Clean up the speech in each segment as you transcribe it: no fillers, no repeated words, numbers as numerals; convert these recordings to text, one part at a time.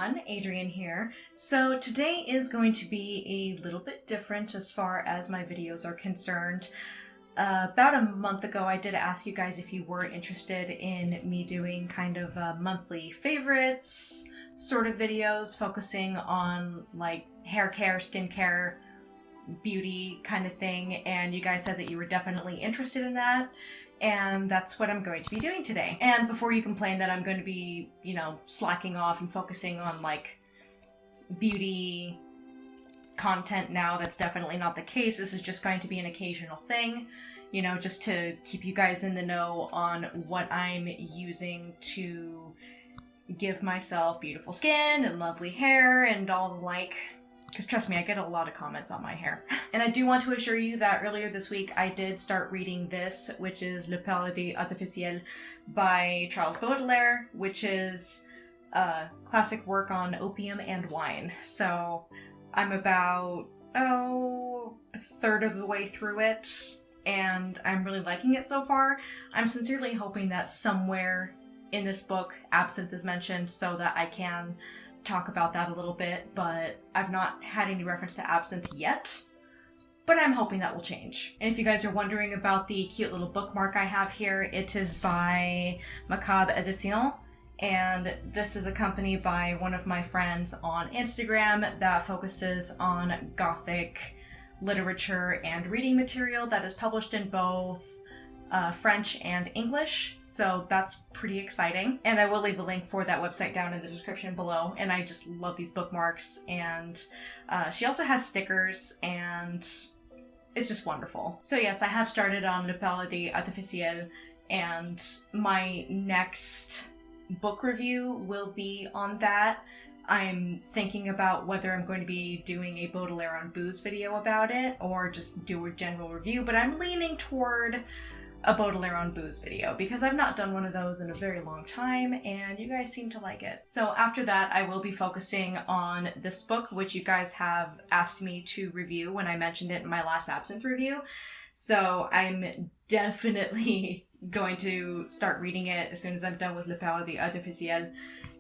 everyone, Adrienne here. So today is going to be a little bit different as far as my videos are concerned. About a month ago I did ask you guys if you were interested in me doing kind of monthly favorites sort of videos focusing on like hair care, skincare, beauty kind of thing, and you guys said that you were definitely interested in that. And that's what I'm going to be doing today. And before you complain that I'm going to be, slacking off and focusing on, like, beauty content now, that's definitely not the case. This is just going to be an occasional thing, just to keep you guys in the know on what I'm using to give myself beautiful skin and lovely hair and all the like. Because trust me, I get a lot of comments on my hair. And I do want to assure you that earlier this week I did start reading this, which is Le Paradis Artificiel by Charles Baudelaire, which is a classic work on opium and wine. So I'm about, a third of the way through it, and I'm really liking it so far. I'm sincerely hoping that somewhere in this book absinthe is mentioned so that I can talk about that a little bit, but I've not had any reference to absinthe yet, but I'm hoping that will change. And if you guys are wondering about the cute little bookmark I have here, it is by Macabre Edition, and this is a company by one of my friends on Instagram that focuses on Gothic literature and reading material that is published in both French and English, so that's pretty exciting. And I will leave a link for that website down in the description below, and I just love these bookmarks. And she also has stickers, and it's just wonderful. So yes, I have started on Le Paradis Artificiel, and my next book review will be on that. I'm thinking about whether I'm going to be doing a Baudelaire on booze video about it, or just do a general review, but I'm leaning toward a Baudelaire on booze video, because I've not done one of those in a very long time, and you guys seem to like it. So after that, I will be focusing on this book, which you guys have asked me to review when I mentioned it in my last absinthe review. So I'm definitely going to start reading it as soon as I'm done with Le Paradis Artificiel,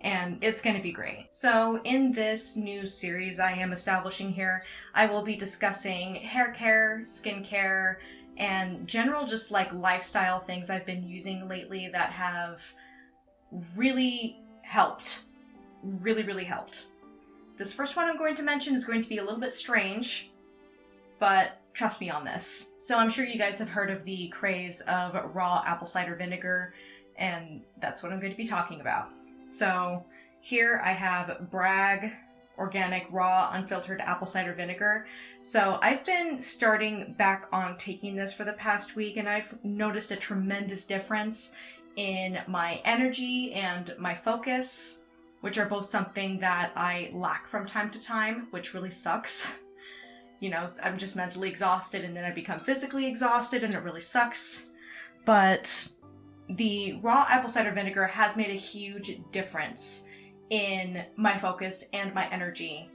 and it's going to be great. So in this new series I am establishing here, I will be discussing hair care, skincare, and general just like lifestyle things I've been using lately that have really helped. Really helped. This first one I'm going to mention is going to be a little bit strange, but trust me on this. So I'm sure you guys have heard of the craze of raw apple cider vinegar, and that's what I'm going to be talking about. So here I have Bragg organic, raw, unfiltered apple cider vinegar. So I've been starting back on taking this for the past week, and I've noticed a tremendous difference in my energy and my focus, which are both something that I lack from time to time, which really sucks. I'm just mentally exhausted, and then I become physically exhausted, and it really sucks. But the raw apple cider vinegar has made a huge difference in my focus and my energy,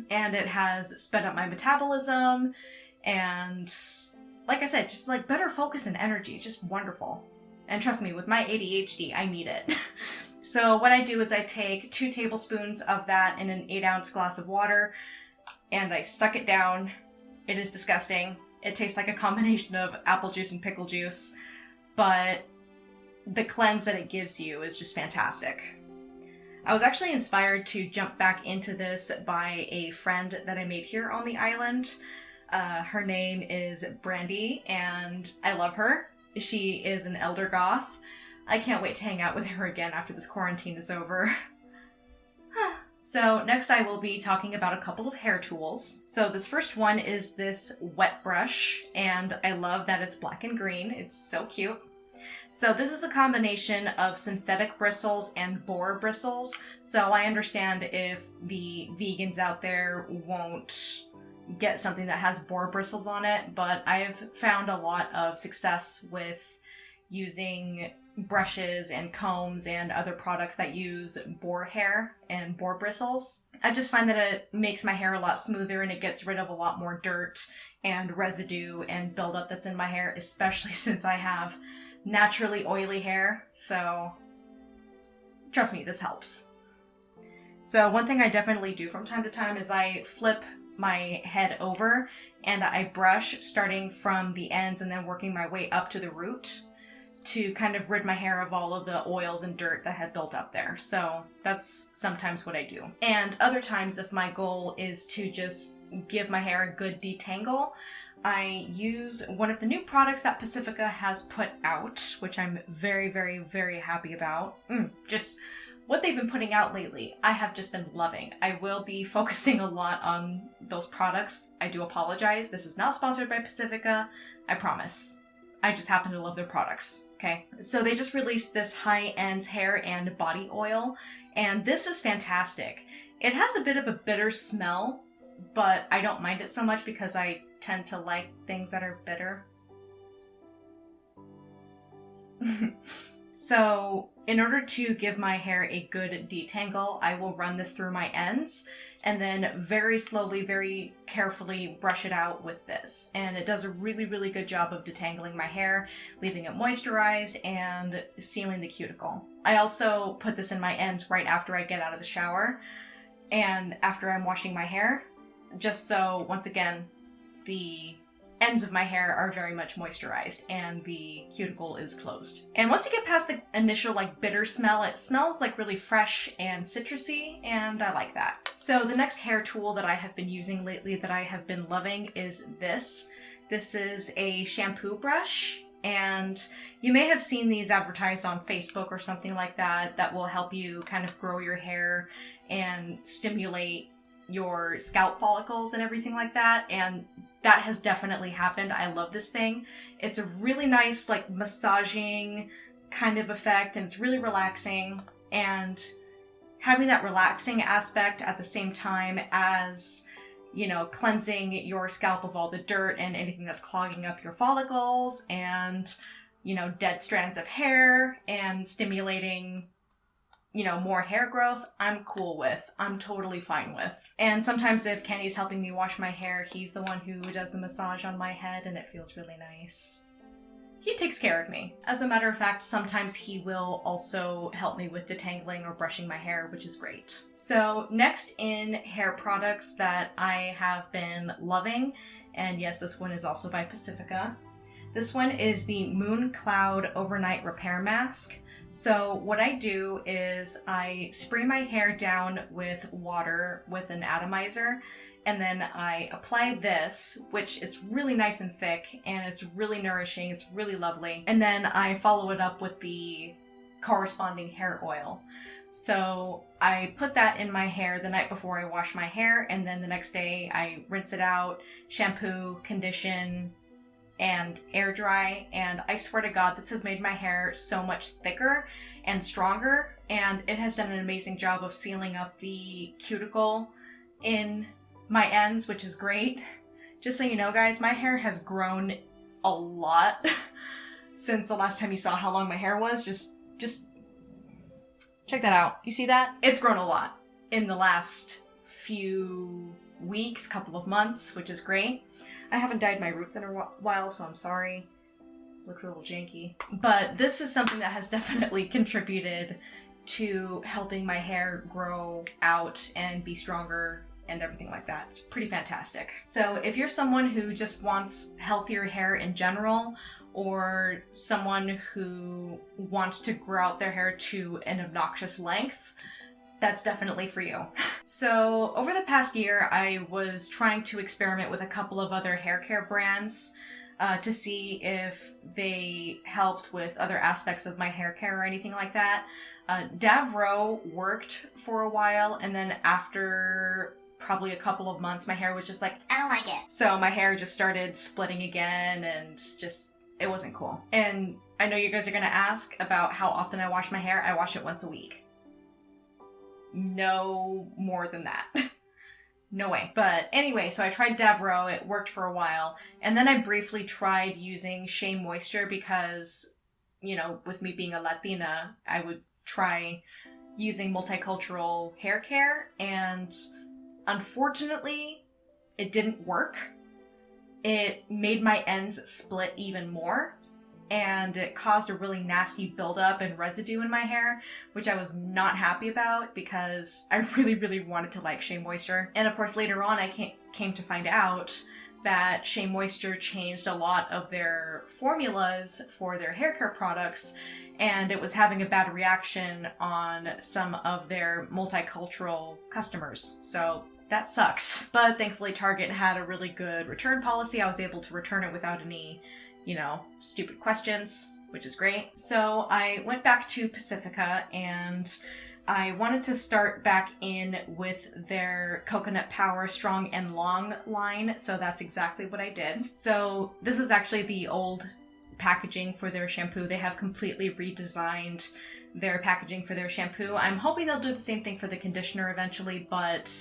and it has sped up my metabolism, and like I said, just like better focus and energy. It's just wonderful. And trust me, with my ADHD, I need it. So what I do is I take 2 tablespoons of that in an 8-ounce glass of water, and I suck it down. It is disgusting. It tastes like a combination of apple juice and pickle juice, but the cleanse that it gives you is just fantastic. I was actually inspired to jump back into this by a friend that I made here on the island. Her name is Brandy, and I love her. She is an elder goth. I can't wait to hang out with her again after this quarantine is over. So next I will be talking about a couple of hair tools. So this first one is this wet brush, and I love that it's black and green. It's so cute. So this is a combination of synthetic bristles and boar bristles. So I understand if the vegans out there won't get something that has boar bristles on it, but I've found a lot of success with using brushes and combs and other products that use boar hair and boar bristles. I just find that it makes my hair a lot smoother, and it gets rid of a lot more dirt and residue and buildup that's in my hair, especially since I have naturally oily hair. So trust me, this helps. So one thing I definitely do from time to time is I flip my head over and I brush starting from the ends and then working my way up to the root to kind of rid my hair of all of the oils and dirt that had built up there. So that's sometimes what I do. And other times, if my goal is to just give my hair a good detangle, I use one of the new products that Pacifica has put out, which I'm very, very, very happy about. Just what they've been putting out lately, I have just been loving. I will be focusing a lot on those products. I do apologize. This is not sponsored by Pacifica. I promise. I just happen to love their products. Okay, so they just released this high-end hair and body oil, and this is fantastic. It has a bit of a bitter smell, but I don't mind it so much because I tend to like things that are bitter. So in order to give my hair a good detangle, I will run this through my ends and then very slowly, very carefully brush it out with this. And it does a really, really good job of detangling my hair, leaving it moisturized and sealing the cuticle. I also put this in my ends right after I get out of the shower and after I'm washing my hair, just so, once again, the ends of my hair are very much moisturized and the cuticle is closed. And once you get past the initial bitter smell, it smells really fresh and citrusy, and I like that. So the next hair tool that I have been using lately that I have been loving is this. This is a shampoo brush, and you may have seen these advertised on Facebook or something like that that will help you kind of grow your hair and stimulate your scalp follicles and everything like that, and that has definitely happened. I love this thing. It's a really nice massaging kind of effect, and it's really relaxing, and having that relaxing aspect at the same time as, cleansing your scalp of all the dirt and anything that's clogging up your follicles and, dead strands of hair and stimulating more hair growth, I'm cool with. I'm totally fine with. And sometimes if Kenny's helping me wash my hair, he's the one who does the massage on my head, and it feels really nice. He takes care of me. As a matter of fact, sometimes he will also help me with detangling or brushing my hair, which is great. So next in hair products that I have been loving, and yes, this one is also by Pacifica. This one is the MacLeod Overnight Repair Mask. So what I do is I spray my hair down with water with an atomizer, and then I apply this, which it's really nice and thick, and it's really nourishing, it's really lovely. And then I follow it up with the corresponding hair oil. So I put that in my hair the night before I wash my hair, and then the next day I rinse it out, shampoo, condition, and air dry, and I swear to God, this has made my hair so much thicker and stronger, and it has done an amazing job of sealing up the cuticle in my ends, which is great. Just so you know, guys, my hair has grown a lot since the last time you saw how long my hair was. Just check that out. You see that? It's grown a lot in the last few weeks, couple of months, which is great. I haven't dyed my roots in a while, so I'm sorry. Looks a little janky. But this is something that has definitely contributed to helping my hair grow out and be stronger and everything like that. It's pretty fantastic. So if you're someone who just wants healthier hair in general, or someone who wants to grow out their hair to an obnoxious length, that's definitely for you. So over the past year, I was trying to experiment with a couple of other hair care brands to see if they helped with other aspects of my hair care or anything like that. Davro worked for a while, and then after probably a couple of months, my hair was just like, I don't like it. So my hair just started splitting again, and just, it wasn't cool. And I know you guys are gonna ask about how often I wash my hair. I wash it once a week. No more than that. No way. But anyway, so I tried Davro, it worked for a while, and then I briefly tried using Shea Moisture because, with me being a Latina, I would try using multicultural hair care, and unfortunately, it didn't work. It made my ends split even more, and it caused a really nasty buildup and residue in my hair, which I was not happy about because I really wanted to like Shea Moisture. And of course later on I came to find out that Shea Moisture changed a lot of their formulas for their hair care products, and it was having a bad reaction on some of their multicultural customers. So that sucks. But thankfully Target had a really good return policy. I was able to return it without any, stupid questions, which is great. So I went back to Pacifica and I wanted to start back in with their Coconut Power Strong and Long line, so that's exactly what I did. So this is actually the old packaging for their shampoo. They have completely redesigned their packaging for their shampoo. I'm hoping they'll do the same thing for the conditioner eventually, but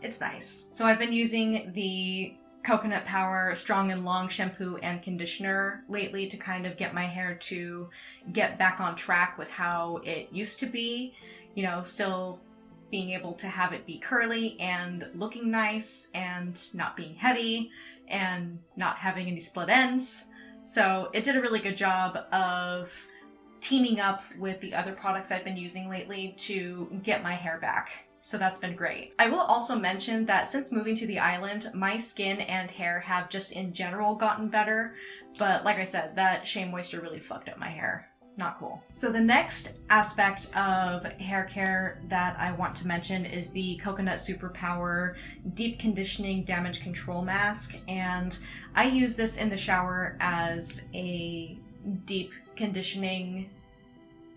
it's nice. So I've been using the Coconut Power Strong and Long shampoo and conditioner lately to kind of get my hair to get back on track with how it used to be. Still being able to have it be curly and looking nice and not being heavy and not having any split ends. So it did a really good job of teaming up with the other products I've been using lately to get my hair back. So that's been great. I will also mention that since moving to the island, my skin and hair have just in general gotten better. But like I said, that Shea Moisture really fucked up my hair. Not cool. So the next aspect of hair care that I want to mention is the Coconut Superpower Deep Conditioning Damage Control Mask. And I use this in the shower as a deep conditioning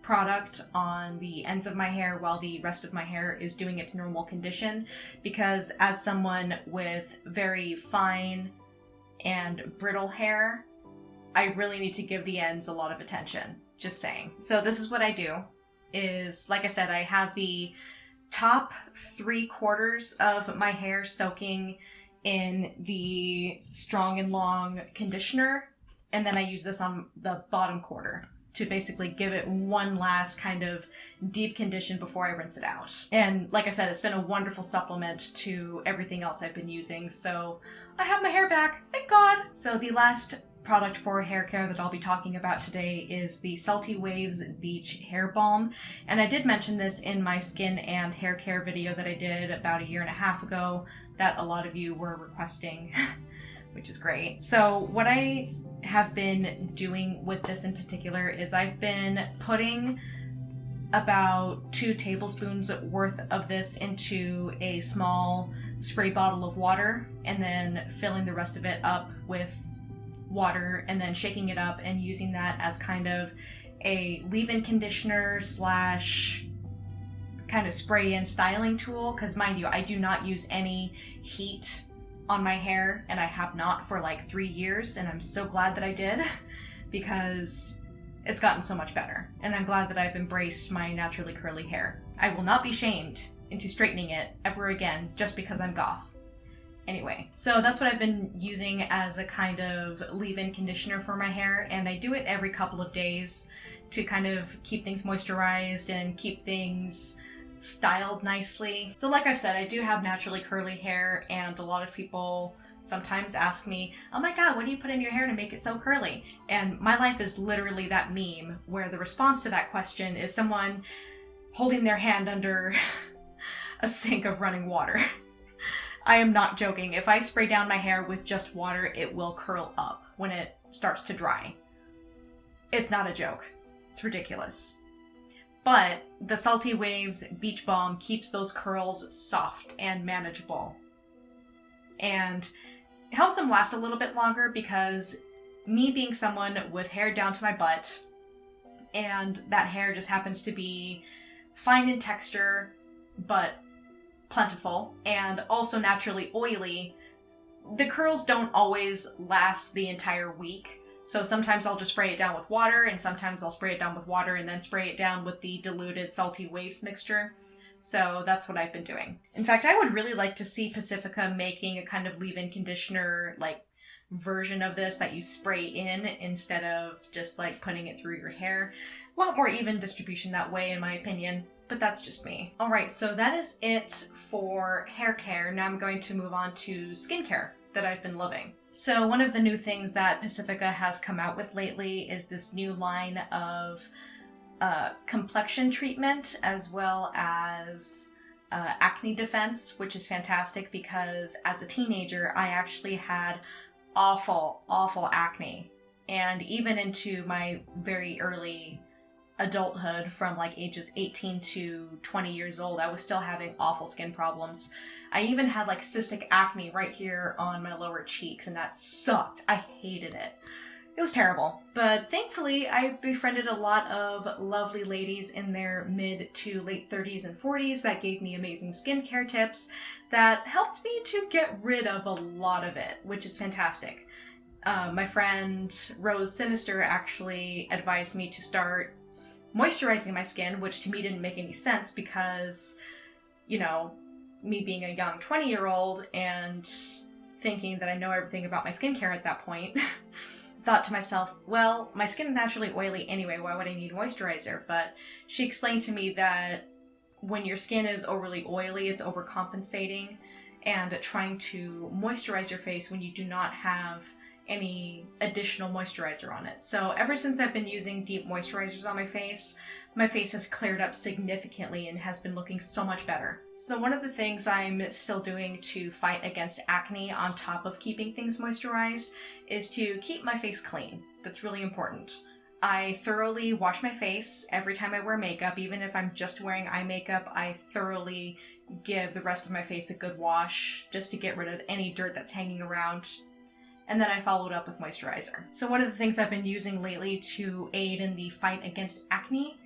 product on the ends of my hair while the rest of my hair is doing its normal condition, because as someone with very fine and brittle hair, I really need to give the ends a lot of attention. Just saying. So this is what I do is, like I said, I have the top 3/4 of my hair soaking in the Strong and Long conditioner, and then I use this on the bottom quarter to basically give it one last kind of deep condition before I rinse it out. And like I said, it's been a wonderful supplement to everything else I've been using, so I have my hair back, thank God! So the last product for hair care that I'll be talking about today is the Salty Waves Beach Hair Balm. And I did mention this in my skin and hair care video that I did about 1.5 years ago that a lot of you were requesting, which is great. So what I have been doing with this in particular is I've been putting about 2 tablespoons worth of this into a small spray bottle of water and then filling the rest of it up with water and then shaking it up and using that as kind of a leave-in conditioner slash kind of spray-in styling tool, because mind you, I do not use any heat on my hair, and I have not for like 3 years, and I'm so glad that I did because it's gotten so much better, and I'm glad that I've embraced my naturally curly hair. I will not be shamed into straightening it ever again just because I'm goth. Anyway, so that's what I've been using as a kind of leave-in conditioner for my hair, and I do it every couple of days to kind of keep things moisturized and keep things styled nicely. So like I've said, I do have naturally curly hair, and a lot of people sometimes ask me, oh my god, what do you put in your hair to make it so curly? And my life is literally that meme where the response to that question is someone holding their hand under a sink of running water. I am not joking. If I spray down my hair with just water, it will curl up when it starts to dry. It's not a joke. It's ridiculous. But the Salty Waves Beach Balm keeps those curls soft and manageable. And it helps them last a little bit longer because me being someone with hair down to my butt, and that hair just happens to be fine in texture, but plentiful, and also naturally oily, the curls don't always last the entire week. So sometimes I'll just spray it down with water, and sometimes I'll spray it down with water and then spray it down with the diluted Salty Waves mixture. So that's what I've been doing. In fact, I would really like to see Pacifica making a kind of leave-in conditioner like version of this that you spray in instead of just like putting it through your hair. A lot more even distribution that way, in my opinion. But that's just me. Alright, so that is it for hair care. Now I'm going to move on to skincare that I've been loving. So one of the new things that Pacifica has come out with lately is this new line of complexion treatment as well as acne defense, which is fantastic because as a teenager I actually had awful acne, and even into my very early adulthood, from like ages 18 to 20 years old, I was still having awful skin problems. I even had like cystic acne right here on my lower cheeks, and that sucked. I hated it. It was terrible. But thankfully, I befriended a lot of lovely ladies in their mid to late 30s and 40s that gave me amazing skincare tips that helped me to get rid of a lot of it, which is fantastic. My friend Rose Sinister actually advised me to start moisturizing my skin, which to me didn't make any sense because, you know, me being a young 20-year-old and thinking that I know everything about my skincare at that point, thought to myself, well, my skin is naturally oily anyway, why would I need moisturizer? But she explained to me that when your skin is overly oily, it's overcompensating, and trying to moisturize your face when you do not have any additional moisturizer on it. So ever since I've been using deep moisturizers on my face has cleared up significantly and has been looking so much better. So one of the things I'm still doing to fight against acne on top of keeping things moisturized is to keep my face clean. That's really important. I thoroughly wash my face every time I wear makeup. Even if I'm just wearing eye makeup, I thoroughly give the rest of my face a good wash just to get rid of any dirt that's hanging around. And then I followed up with moisturizer. So one of the things I've been using lately to aid in the fight against acne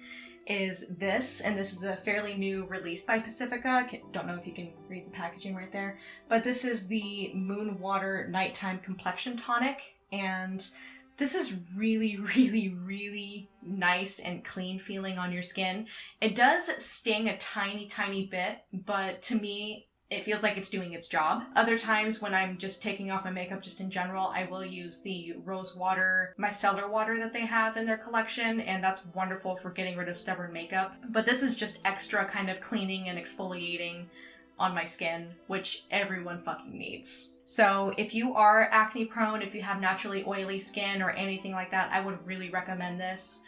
is this, and this is a fairly new release by Pacifica. Don't know if you can read the packaging right there, but this is the Moon Water Nighttime Complexion Tonic, and this is really, really, really nice and clean feeling on your skin. It does sting a tiny bit, but to me, it feels like it's doing its job. Other times when I'm just taking off my makeup just in general, I will use the rose water, micellar water that they have in their collection, and that's wonderful for getting rid of stubborn makeup. But this is just extra kind of cleaning and exfoliating on my skin, which everyone fucking needs. So if you are acne prone, if you have naturally oily skin or anything like that, I would really recommend this.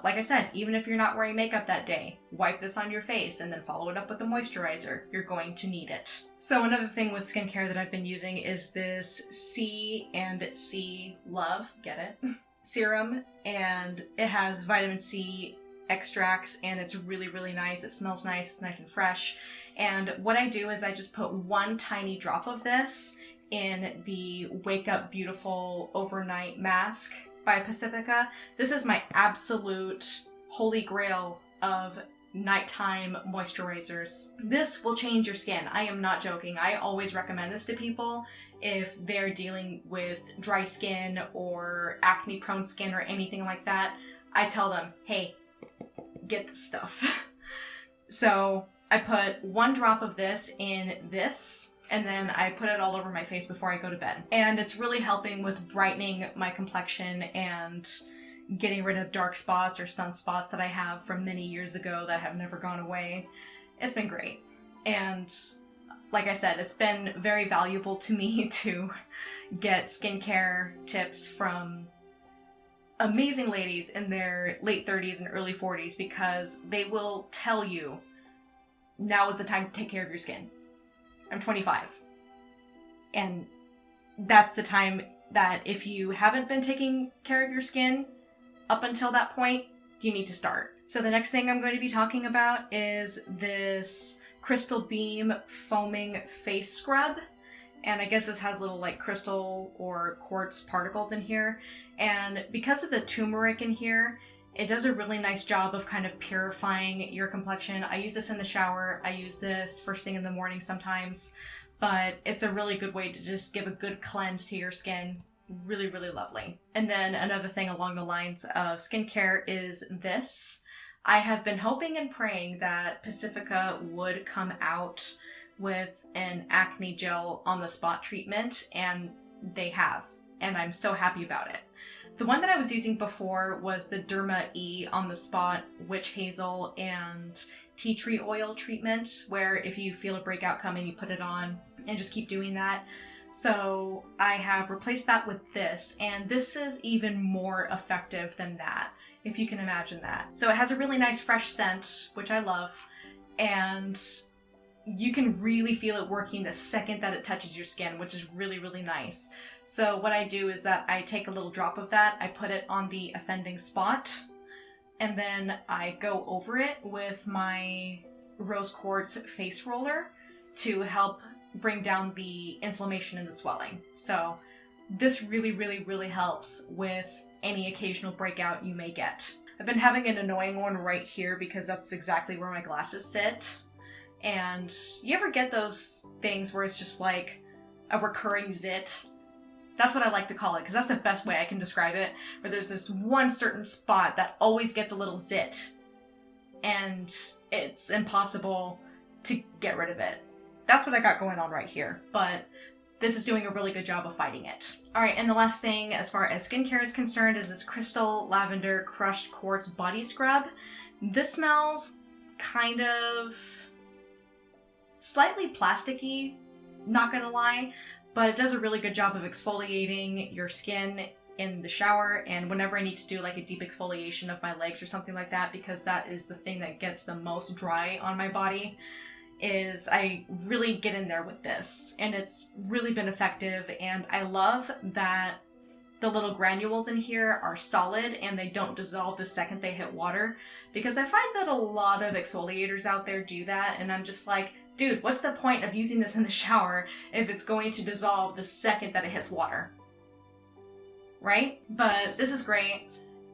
Like I said, even if you're not wearing makeup that day, wipe this on your face and then follow it up with a moisturizer. You're going to need it. So another thing with skincare that I've been using is this C&C Love, get it? Serum, and it has vitamin C extracts, and it's really, really nice. It smells nice, it's nice and fresh. And what I do is I just put one tiny drop of this in the Wake Up Beautiful Overnight Mask by Pacifica. This is my absolute holy grail of nighttime moisturizers. This will change your skin. I am not joking. I always recommend this to people if they're dealing with dry skin or acne prone skin or anything like that. I tell them, hey, get this stuff. So I put one drop of this in this, and then I put it all over my face before I go to bed. And it's really helping with brightening my complexion and getting rid of dark spots or sunspots that I have from many years ago that have never gone away. It's been great. And like I said, it's been very valuable to me to get skincare tips from amazing ladies in their late 30s and early 40s, because they will tell you, now is the time to take care of your skin. I'm 25. And that's the time that if you haven't been taking care of your skin up until that point, you need to start. So the next thing I'm going to be talking about is this Crystal Beam Foaming Face Scrub. And I guess this has little like crystal or quartz particles in here. And because of the turmeric in here, it does a really nice job of kind of purifying your complexion. I use this in the shower. I use this first thing in the morning sometimes. But it's a really good way to just give a good cleanse to your skin. Really, really lovely. And then another thing along the lines of skincare is this. I have been hoping and praying that Pacifica would come out with an acne gel on the spot treatment, and they have. And I'm so happy about it. The one that I was using before was the Derma E on the spot witch hazel and tea tree oil treatment, where if you feel a breakout coming, you put it on and just keep doing that. So I have replaced that with this, and this is even more effective than that, if you can imagine that. So it has a really nice fresh scent, which I love, and you can really feel it working the second that it touches your skin, which is really, really nice. So what I do is that I take a little drop of that, I put it on the offending spot, and then I go over it with my rose quartz face roller to help bring down the inflammation and the swelling. So this really, really, really helps with any occasional breakout you may get. I've been having an annoying one right here because that's exactly where my glasses sit. And you ever get those things where it's just like a recurring zit? That's what I like to call it, because that's the best way I can describe it, where there's this one certain spot that always gets a little zit, and it's impossible to get rid of it. That's what I got going on right here, but this is doing a really good job of fighting it. Alright, and the last thing as far as skincare is concerned is this Crystal Lavender Crushed Quartz Body Scrub. This smells kind of slightly plasticky, not gonna lie, but it does a really good job of exfoliating your skin in the shower, and whenever I need to do like a deep exfoliation of my legs or something like that, because that is the thing that gets the most dry on my body, is I really get in there with this, and it's really been effective. And I love that the little granules in here are solid and they don't dissolve the second they hit water, because I find that a lot of exfoliators out there do that, and I'm just like, dude, what's the point of using this in the shower if it's going to dissolve the second that it hits water? Right? But this is great.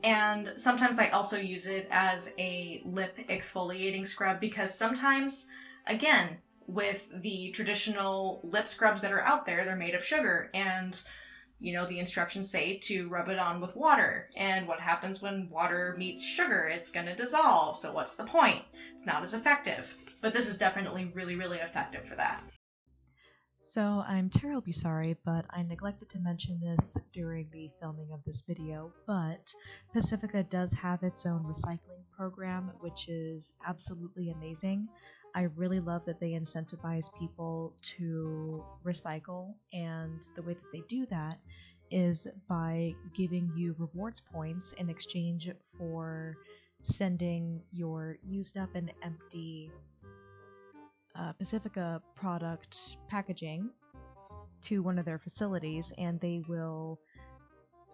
And sometimes I also use it as a lip exfoliating scrub, because sometimes, again, with the traditional lip scrubs that are out there, they're made of sugar, and you know, the instructions say to rub it on with water. And what happens when water meets sugar? It's going to dissolve. So what's the point? It's not as effective. But this is definitely really, really effective for that. So I'm terribly sorry, but I neglected to mention this during the filming of this video, but Pacifica does have its own recycling program, which is absolutely amazing. I really love that they incentivize people to recycle, and the way that they do that is by giving you rewards points in exchange for sending your used up and empty Pacifica product packaging to one of their facilities, and they will,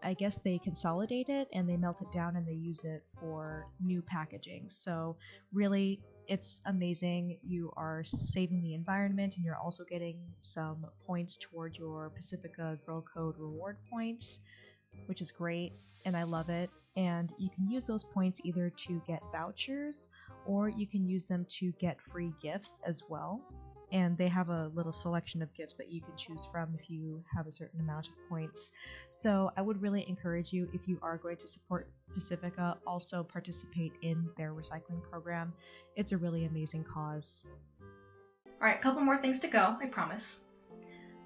I guess they consolidate it and they melt it down and they use it for new packaging. So really, it's amazing. You are saving the environment, and you're also getting some points toward your Pacifica Girl Code reward points, which is great, and I love it. And you can use those points either to get vouchers, or you can use them to get free gifts as well. And they have a little selection of gifts that you can choose from if you have a certain amount of points. So I would really encourage you, if you are going to support Pacifica, also participate in their recycling program. It's a really amazing cause. Alright, a couple more things to go, I promise.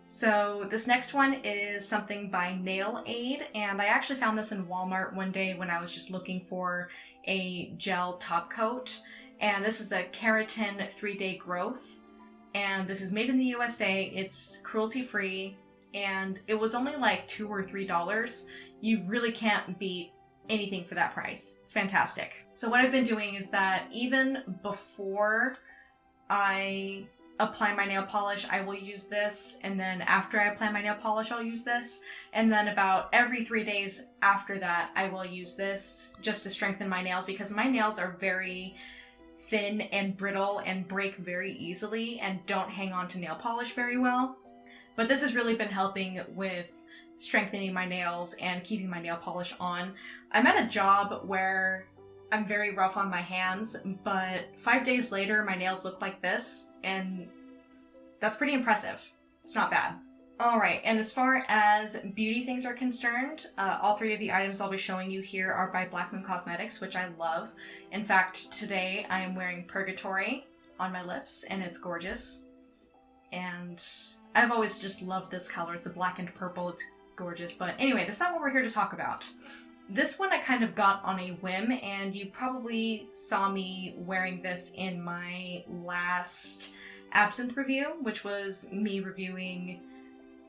So this next one is something by NailAid, and I actually found this in Walmart one day when I was just looking for a gel top coat. And this is a Keratin 3-Day Growth. And this is made in the USA, it's cruelty-free, and it was only like $2 or $3. You really can't beat anything for that price. It's fantastic. So what I've been doing is that even before I apply my nail polish, I will use this, and then after I apply my nail polish, I'll use this, and then about every 3 days after that, I will use this just to strengthen my nails, because my nails are very thin and brittle and break very easily and don't hang on to nail polish very well. But this has really been helping with strengthening my nails and keeping my nail polish on. I'm at a job where I'm very rough on my hands, but 5 days later my nails look like this, and that's pretty impressive. It's not bad. Alright, and as far as beauty things are concerned, all three of the items I'll be showing you here are by Black Moon Cosmetics, which I love. In fact, today I am wearing Purgatory on my lips, and it's gorgeous. And I've always just loved this color. It's a black and purple, it's gorgeous. But anyway, that's not what we're here to talk about. This one I kind of got on a whim, and you probably saw me wearing this in my last Absinthe review, which was me reviewing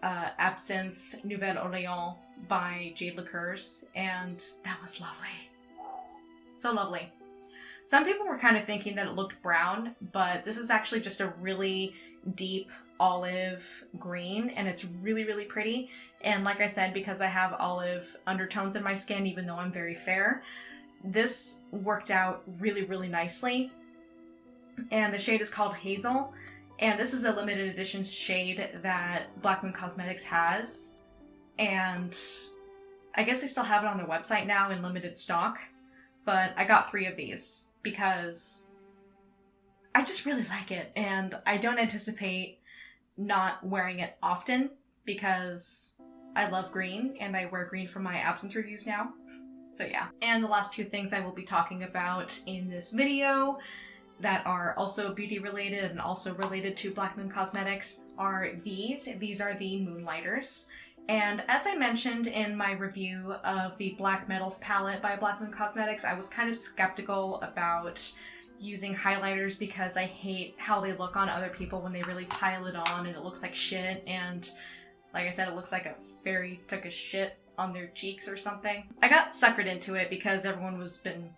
Absinthe Nouvelle Orléans by Jade Liqueurs, and that was lovely. So lovely. Some people were kind of thinking that it looked brown, but this is actually just a really deep olive green, and it's really, really pretty. And like I said, because I have olive undertones in my skin, even though I'm very fair, this worked out really, really nicely. And the shade is called Hazel, and this is a limited edition shade that Black Moon Cosmetics has. And I guess they still have it on their website now in limited stock, but I got 3 of these because I just really like it, and I don't anticipate not wearing it often because I love green and I wear green for my absinthe reviews now. So yeah. And the last 2 things I will be talking about in this video that are also beauty related and also related to Black Moon Cosmetics are these. These are the Moonlighters. And as I mentioned in my review of the Black Metals palette by Black Moon Cosmetics, I was kind of skeptical about using highlighters because I hate how they look on other people when they really pile it on and it looks like shit, and like I said, it looks like a fairy took a shit on their cheeks or something. I got suckered into it because everyone was been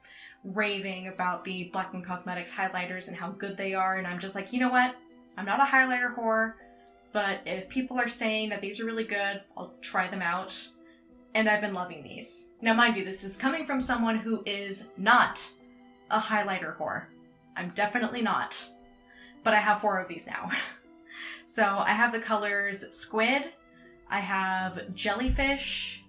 raving about the Black Moon Cosmetics highlighters and how good they are, and I'm just like, you know what? I'm not a highlighter whore, but if people are saying that these are really good, I'll try them out. And I've been loving these. Now mind you, this is coming from someone who is not a highlighter whore. I'm definitely not. But I have 4 of these now. So I have the colors Squid, I have Jellyfish,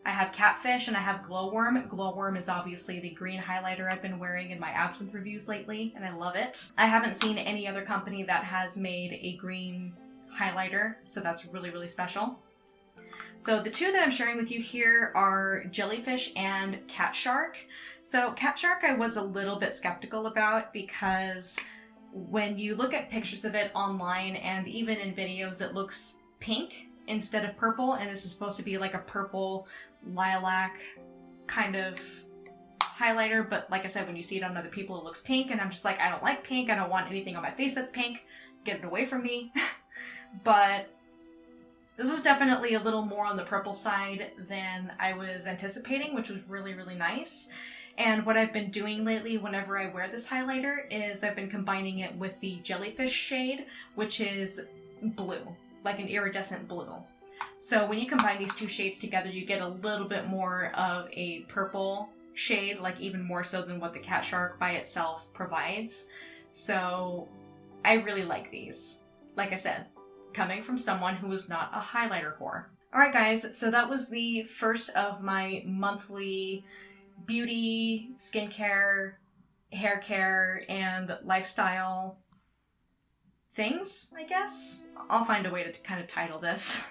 I have Catfish, and I have Glowworm. Glowworm is obviously the green highlighter I've been wearing in my absinthe reviews lately, and I love it. I haven't seen any other company that has made a green highlighter, so that's really, really special. So the 2 that I'm sharing with you here are Jellyfish and Cat Shark. So Cat Shark I was a little bit skeptical about because when you look at pictures of it online and even in videos, it looks pink instead of purple, and this is supposed to be like a purple lilac kind of highlighter, but like I said, when you see it on other people, it looks pink, and I'm just like, I don't like pink, I don't want anything on my face that's pink, get it away from me. But this was definitely a little more on the purple side than I was anticipating, which was really, really nice. And what I've been doing lately whenever I wear this highlighter is I've been combining it with the Jellyfish shade, which is blue, like an iridescent blue. So when you combine these 2 shades together, you get a little bit more of a purple shade, like even more so than what the Cat Shark by itself provides. So I really like these. Like I said, coming from someone who is not a highlighter whore. Alright guys, so that was the first of my monthly beauty, skincare, hair care, and lifestyle things, I guess? I'll find a way to kind of title this.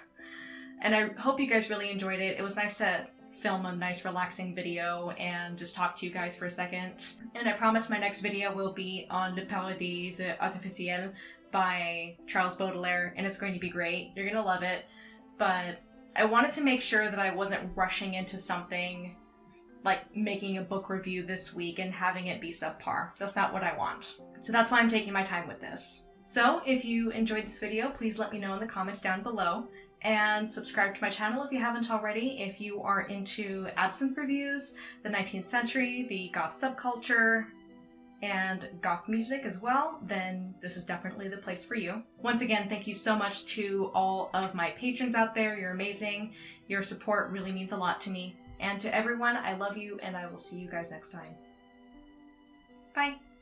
And I hope you guys really enjoyed it. It was nice to film a nice relaxing video and just talk to you guys for a second. And I promise my next video will be on Le Paradis Artificiel by Charles Baudelaire, and it's going to be great. You're gonna love it. But I wanted to make sure that I wasn't rushing into something like making a book review this week and having it be subpar. That's not what I want. So that's why I'm taking my time with this. So if you enjoyed this video, please let me know in the comments down below, and subscribe to my channel if you haven't already. If you are into absinthe reviews, the 19th century, the goth subculture, and goth music as well, then this is definitely the place for you. Once again, thank you so much to all of my patrons out there. You're amazing. Your support really means a lot to me. And to everyone, I love you, and I will see you guys next time. Bye!